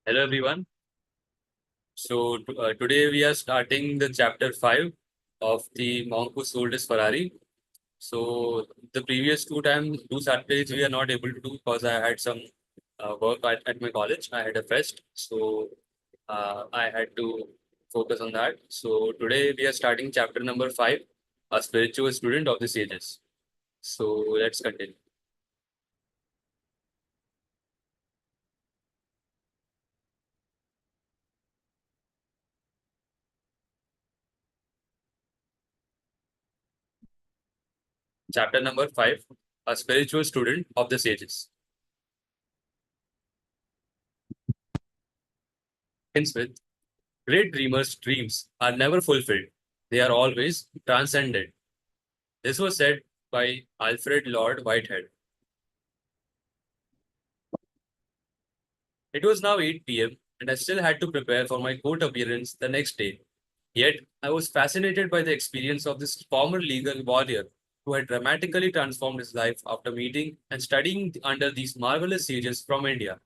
Hello everyone. Today we are starting the chapter 5 of the monk who sold his Ferrari. So the previous two Saturdays we are not able to do because I had some work at my college. I had a fest, so I had to focus on that. So today we are starting chapter number 5, a spiritual student of the sages. So let's continue. Chapter number 5, a spiritual student of the sages. Begins with great dreamers' dreams are never fulfilled. They are always transcended. This was said by Alfred Lord Whitehead. It was now 8 p.m., and I still had to prepare for my court appearance the next day. Yet, I was fascinated by the experience of this former legal warrior who had dramatically transformed his life after meeting and studying under these marvelous sages from India.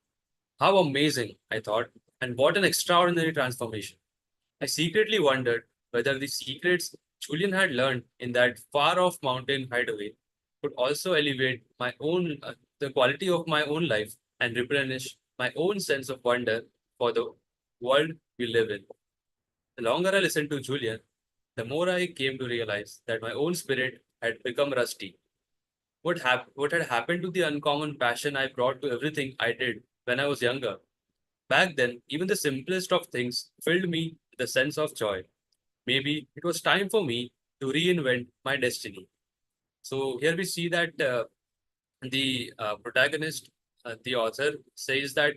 How amazing, I thought, and what an extraordinary transformation. I secretly wondered whether the secrets Julian had learned in that far off mountain hideaway could also elevate the quality of my own life and replenish my own sense of wonder for the world we live in. The longer I listened to Julian, the more I came to realize that my own spirit had become rusty. What had happened to the uncommon passion I brought to everything I did when I was younger? Back then, even the simplest of things filled me with a sense of joy. Maybe it was time for me to reinvent my destiny. So here we see that the protagonist, the author, says that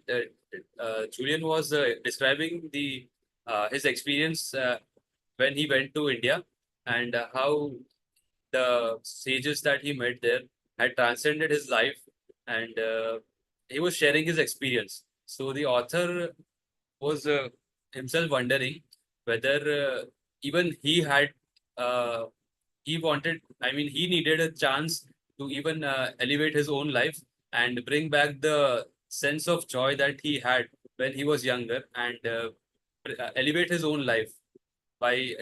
Julian was describing the his experience when he went to India and how the sages that he met there had transcended his life, and he was sharing his experience. So the author was himself wondering whether even he had uh, he wanted, I mean, he needed a chance to even elevate his own life and bring back the sense of joy that he had when he was younger, and elevate his own life by the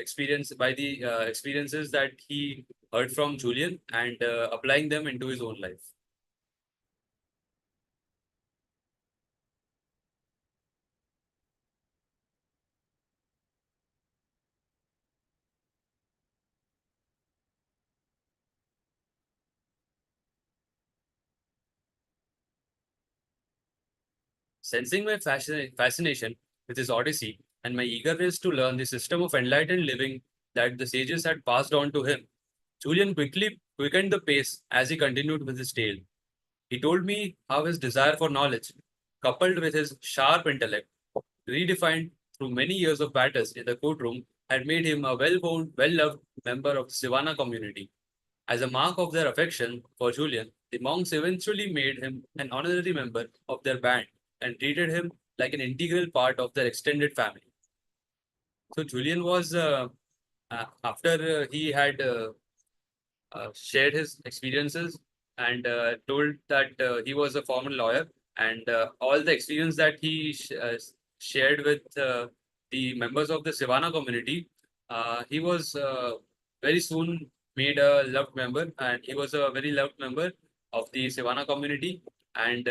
experiences that he heard from Julian, and applying them into his own life. Sensing my fascination with his Odyssey and my eagerness to learn the system of enlightened living that the sages had passed on to him, Julian quickly quickened the pace as he continued with his tale. He told me how his desire for knowledge, coupled with his sharp intellect, redefined through many years of battles in the courtroom, had made him a well-known, well-loved member of the Sivana community. As a mark of their affection for Julian, the monks eventually made him an honorary member of their band and treated him like an integral part of their extended family. So Julian was, after he had shared his experiences and told that he was a former lawyer, and all the experience that he shared with the members of the Sivana community, he was very soon made a loved member, and he was a very loved member of the Sivana community, and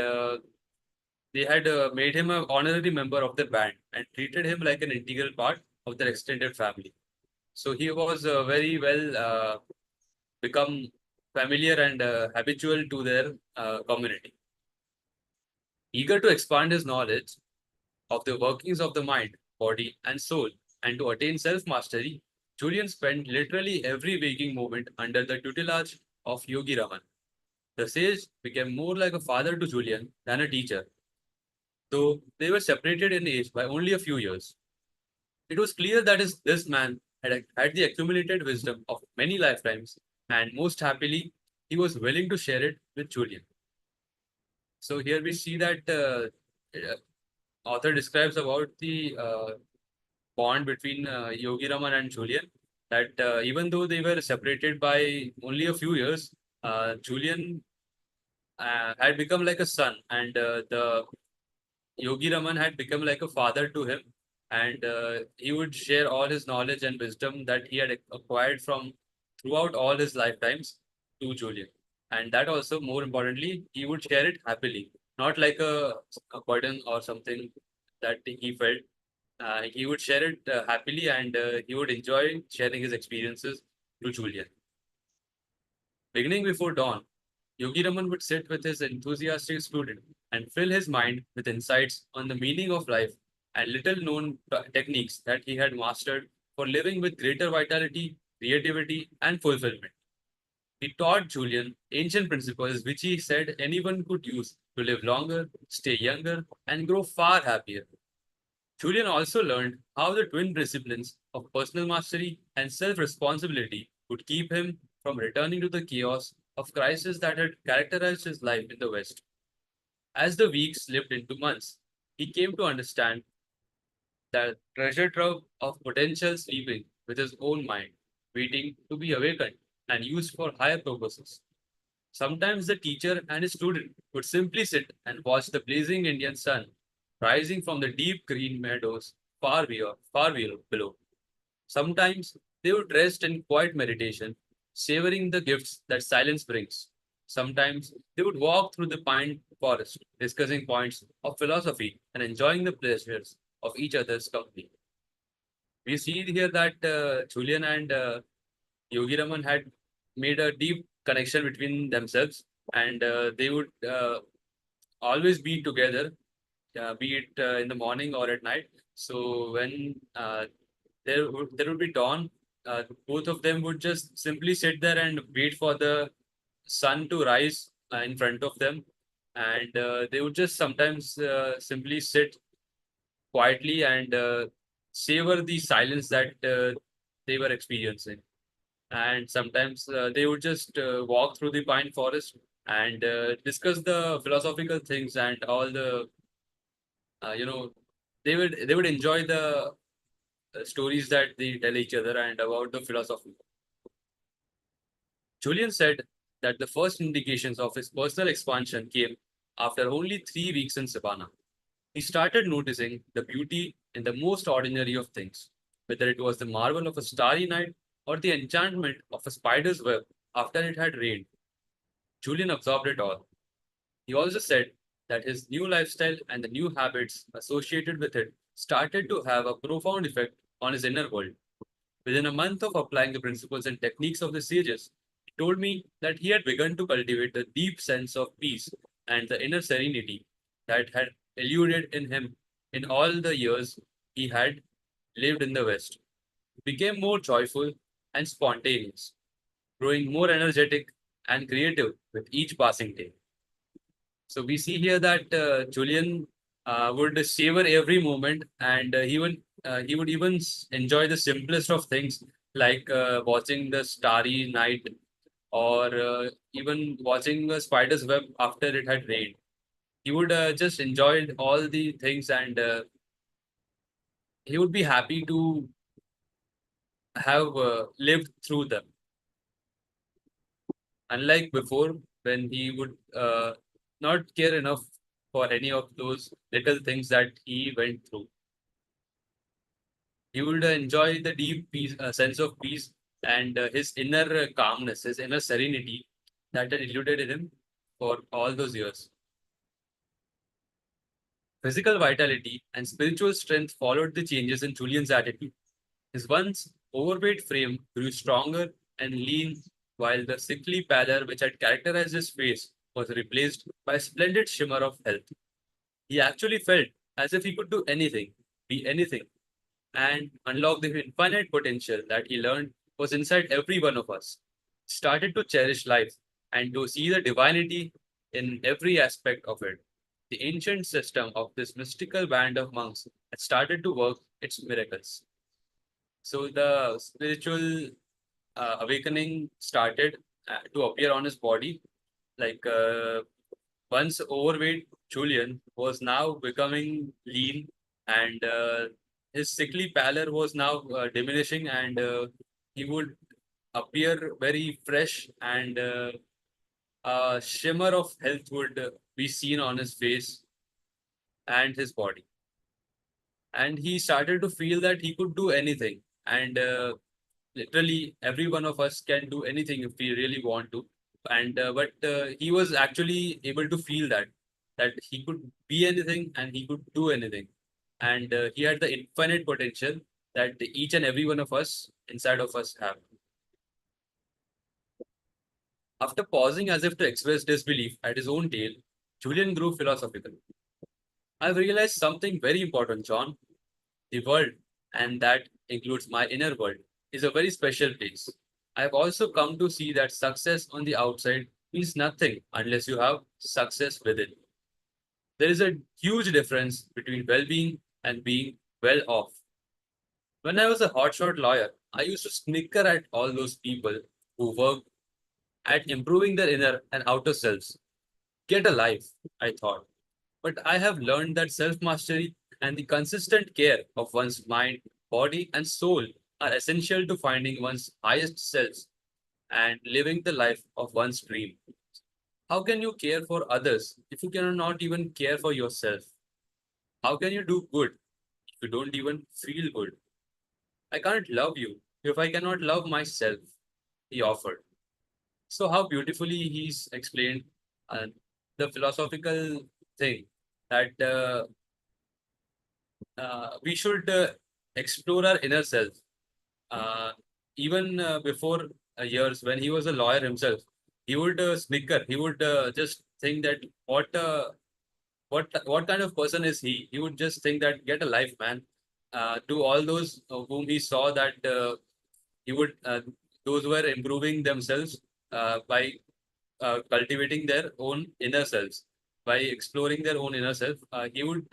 they had made him an honorary member of the band and treated him like an integral part of their extended family. So he was very well become familiar and habitual to their community. Eager to expand his knowledge of the workings of the mind, body, and soul, and to attain self mastery, Julian spent literally every waking moment under the tutelage of Yogi Raman. The sage became more like a father to Julian than a teacher, though they were separated in age by only a few years. It was clear that this man had the accumulated wisdom of many lifetimes, and most happily, he was willing to share it with Julian. So here we see that author describes about the bond between Yogi Raman and Julian. That even though they were separated by only a few years, Julian had become like a son, and the Yogi Raman had become like a father to him, and he would share all his knowledge and wisdom that he had acquired from throughout all his lifetimes to Julian. And that also, more importantly, he would share it happily, not like a burden or something that he felt. He would share it happily, and he would enjoy sharing his experiences to Julian. Beginning before dawn, Yogi Raman would sit with his enthusiastic student and fill his mind with insights on the meaning of life and little known techniques that he had mastered for living with greater vitality, creativity, and fulfillment. He taught Julian ancient principles which he said anyone could use to live longer, stay younger, and grow far happier. Julian also learned how the twin disciplines of personal mastery and self responsibility would keep him from returning to the chaos of crisis that had characterized his life in the West. As the weeks slipped into months, he came to understand that treasure trove of potential sleeping with his own mind, waiting to be awakened and used for higher purposes. Sometimes the teacher and his student would simply sit and watch the blazing Indian sun rising from the deep green meadows far below. Sometimes they would rest in quiet meditation, savoring the gifts that silence brings. Sometimes they would walk through the pine forest, discussing points of philosophy and enjoying the pleasures of each other's company. We see here that Julian and Yogi Raman had made a deep connection between themselves, and they would always be together, be it in the morning or at night. So when there would be dawn, both of them would just simply sit there and wait for the sun to rise in front of them, and they would just sometimes simply sit quietly and savor the silence that they were experiencing. And sometimes they would just walk through the pine forest and discuss the philosophical things and all the you know they would enjoy the stories that they tell each other and about the philosophy. Julian said that the first indications of his personal expansion came after only 3 weeks in Savannah. He started noticing the beauty in the most ordinary of things, whether it was the marvel of a starry night or the enchantment of a spider's web after it had rained. Julian absorbed it all. He also said that his new lifestyle and the new habits associated with it started to have a profound effect on his inner world. Within a month of applying the principles and techniques of the sages, he told me that he had begun to cultivate the deep sense of peace and the inner serenity that had eluded in him in all the years he had lived in the West. He became more joyful and spontaneous, growing more energetic and creative with each passing day. So we see here that Julian would savor every moment, and he would even enjoy the simplest of things, like watching the starry night or even watching a spider's web after it had rained. He would just enjoy all the things, and he would be happy to have lived through them. Unlike before, when he would not care enough for any of those little things that he went through. He would enjoy the deep peace, sense of peace and his inner calmness, his inner serenity that had eluded him for all those years. Physical vitality and spiritual strength followed the changes in Julian's attitude. His once overweight frame grew stronger and lean, while the sickly pallor which had characterized his face was replaced by a splendid shimmer of health. He actually felt as if he could do anything, be anything, and unlock the infinite potential that he learned was inside every one of us. He started to cherish life and to see the divinity in every aspect of it. The ancient system of this mystical band of monks had started to work its miracles. So the spiritual awakening started to appear on his body. Like once overweight Julian was now becoming lean, and his sickly pallor was now diminishing, and he would appear very fresh, and a shimmer of health would be seen on his face. and his body. And he started to feel that he could do anything. And literally, every one of us can do anything if we really want to. And but he was actually able to feel that he could be anything and he could do anything. And he had the infinite potential that each and every one of us inside of us have. After pausing as if to express disbelief at his own tale, Julian grew philosophical. I've realized something very important, John. The world, and that includes my inner world, is a very special place. I have also come to see that success on the outside means nothing unless you have success within. There is a huge difference between well being and being well off. When I was a hotshot lawyer, I used to snicker at all those people who worked at improving their inner and outer selves. Get a life, I thought. But I have learned that self mastery and the consistent care of one's mind, body, and soul are essential to finding one's highest self and living the life of one's dream. How can you care for others if you cannot even care for yourself? How can you do good if you don't even feel good? I can't love you if I cannot love myself, he offered. So, how beautifully he's explained uh, the philosophical thing that we should explore our inner self. Even before years, when he was a lawyer himself, he would snicker. He would just think that what kind of person is he? He would just think that get a life, man. To all those whom he saw that he would those were improving themselves by cultivating their own inner selves, by exploring their own inner self. He would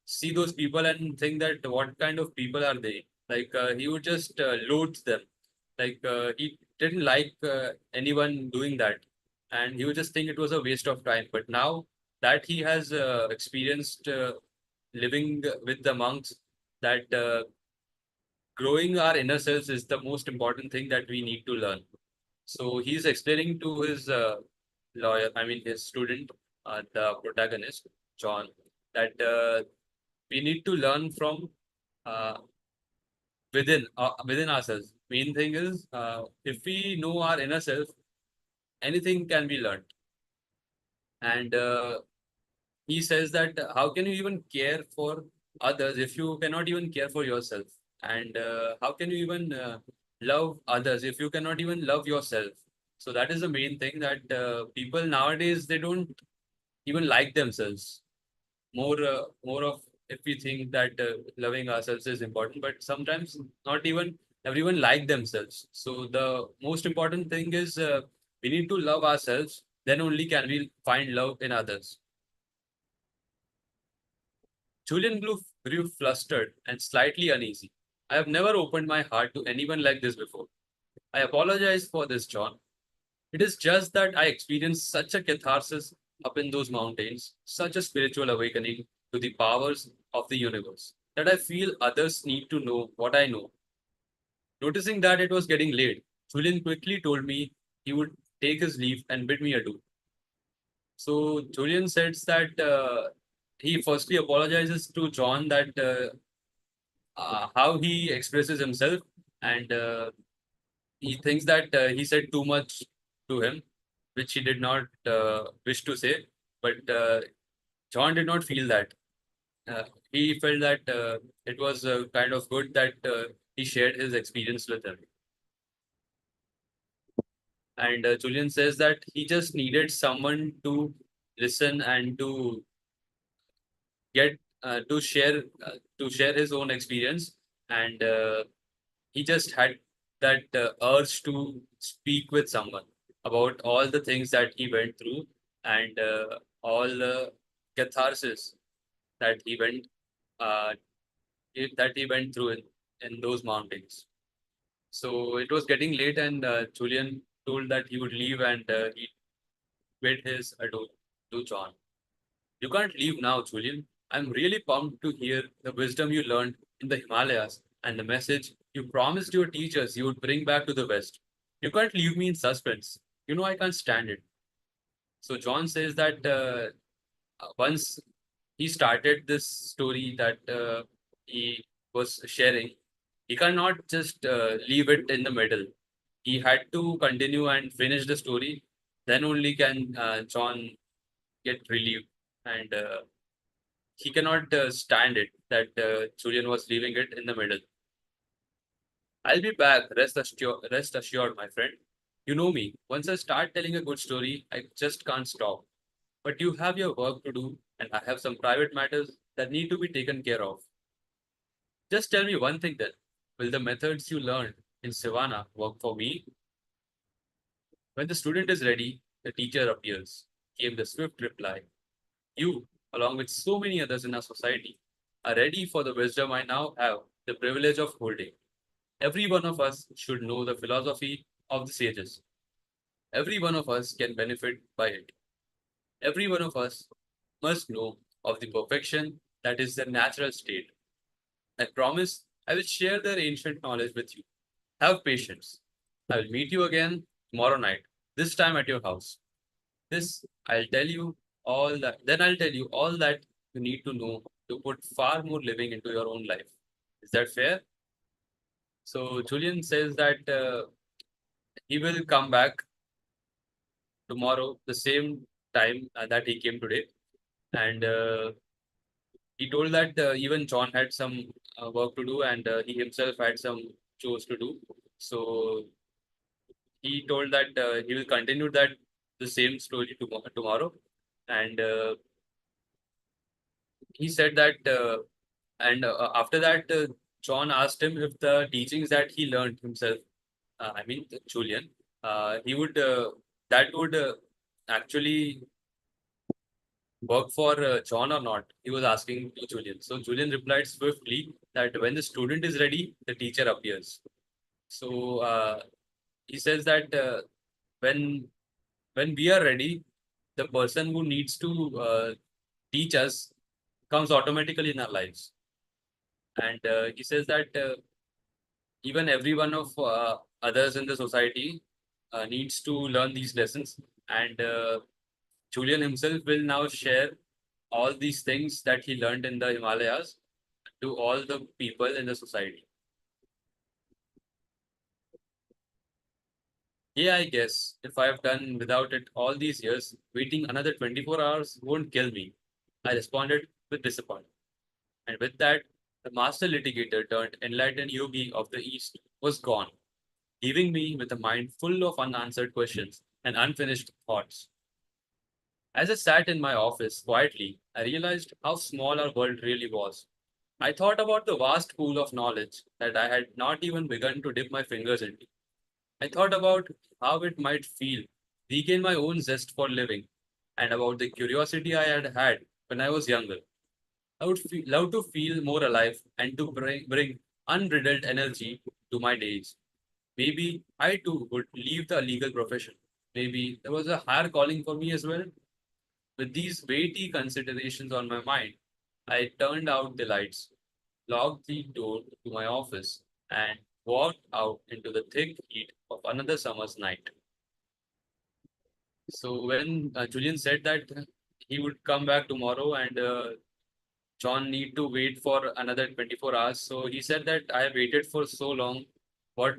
see those people and think that what kind of people are they? Like he would just loathe them. Like he didn't like anyone doing that, and he would just think it was a waste of time. But now that he has experienced living with the monks, that growing our inner selves is the most important thing that we need to learn. So he's explaining to his lawyer, I mean his student, the protagonist, John, that we need to learn from uh, within ourselves. Main thing is if we know our inner self, anything can be learned. And he says that how can you even care for others if you cannot even care for yourself? And how can you even love others if you cannot even love yourself? So that is the main thing that people nowadays they don't even like themselves. More of if we think that loving ourselves is important, but sometimes not even everyone like themselves. So the most important thing is we need to love ourselves. Then only can we find love in others. Julian grew flustered and slightly uneasy. I have never opened my heart to anyone like this before. I apologize for this, John. It is just that I experienced such a catharsis up in those mountains, such a spiritual awakening to the powers of the universe, that I feel others need to know what I know. Noticing that it was getting late, Julian quickly told me he would take his leave and bid me adieu. So Julian says that he firstly apologizes to John that how he expresses himself, and he thinks that he said too much to him, which he did not wish to say. But John did not feel that. He felt that it was kind of good that he shared his experience with him. And Julian says that he just needed someone to listen and get to share his own experience, and he just had that urge to speak with someone about all the things that he went through and all the catharsis that he went uh, that he went through in those mountains. So it was getting late, and Julian told that he would leave, and he bid his adieu to John. You can't leave now, Julian. I'm really pumped to hear the wisdom you learned in the Himalayas and the message you promised your teachers you would bring back to the West. You can't leave me in suspense. You know I can't stand it. So John says that once he started this story that he was sharing, he cannot just leave it in the middle. He had to continue and finish the story. Then only can John get relieved, and he cannot stand it that Julian was leaving it in the middle. I'll be back. Rest assured, my friend. You know me. Once I start telling a good story, I just can't stop. But you have your work to do, and I have some private matters that need to be taken care of. Just tell me one thing then. Will the methods you learned in Savannah work for me? When the student is ready, the teacher appears, came the swift reply. You, along with so many others in our society, are ready for the wisdom I now have the privilege of holding. Every one of us should know the philosophy of the sages. Every one of us can benefit by it. Every one of us must know of the perfection that is the natural state. I promise I will share their ancient knowledge with you. Have patience. I will meet you again tomorrow night, this time at your house. This I'll tell you all that. Then I'll tell you all that you need to know to put far more living into your own life. Is that fair? So Julian says that he will come back tomorrow, the same time that he came today, and he told that even John had some work to do, and he himself had some chores to do. So he told that he will continue that the same story tomorrow, and he said that and after that John asked him if the teachings that he learned himself, I mean Julian, he would that would actually work for John or not. He was asking to Julian. So Julian replied swiftly that when the student is ready, the teacher appears. So he says that when when we are ready, the person who needs to teach us comes automatically in our lives. And he says that even every one of others in the society needs to learn these lessons. And Julian himself will now share all these things that he learned in the Himalayas to all the people in the society. Yeah, I guess if I've done without it all these years, waiting another 24 hours won't kill me. I responded with disappointment. And with that, the master litigator turned enlightened yogi of the East was gone, leaving me with a mind full of unanswered questions and unfinished thoughts. As I sat in my office quietly, I realized how small our world really was. I thought about the vast pool of knowledge that I had not even begun to dip my fingers into. I thought about how it might feel, regain my own zest for living, and about the curiosity I had had when I was younger. I would love to feel more alive and to bring unbridled energy to my days. Maybe I too would leave the legal profession. Maybe there was a higher calling for me as well. With these weighty considerations on my mind, I turned out the lights, locked the door to my office, and walked out into the thick heat of another summer's night. So when Julian said that he would come back tomorrow and John need to wait for another 24 hours, so he said that I have waited for so long, what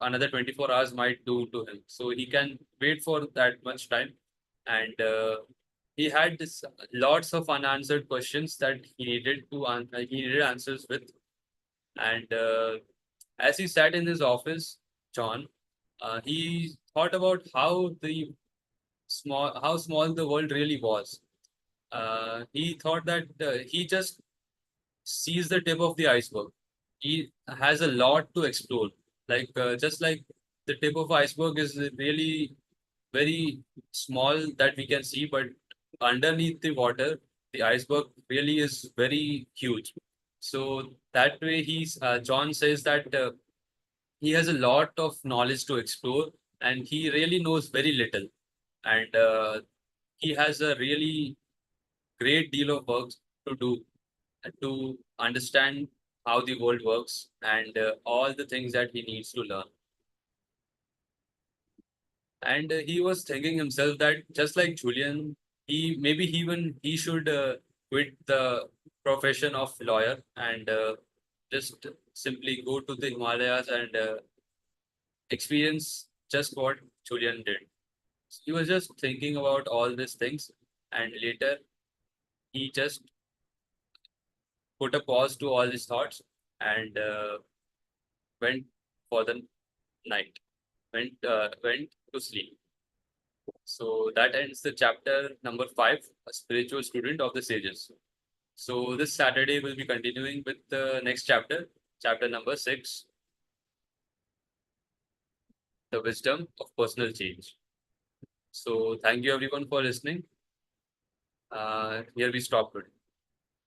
another 24 hours might do to him. So he can wait for that much time, and he had this lots of unanswered questions that he needed answers with, and as he sat in his office, John, he thought about how small the world really was. He thought that he just sees the tip of the iceberg. He has a lot to explore. Just like the tip of iceberg is really very small that we can see, but underneath the water, the iceberg really is very huge. So that way, John says that he has a lot of knowledge to explore, and he really knows very little, and he has a really great deal of work to do to understand how the world works and all the things that he needs to learn. And he was thinking himself that just like Julian, he maybe even he should. quit the profession of lawyer and just simply go to the Himalayas and experience just what Julian did. He was just thinking about all these things, and later he just put a pause to all his thoughts and went for the night, went to sleep. So that ends the chapter number 5, a spiritual student of the sages. So this Saturday we'll be continuing with the next chapter, chapter number 6, the wisdom of personal change. So thank you everyone for listening. Here we stop today.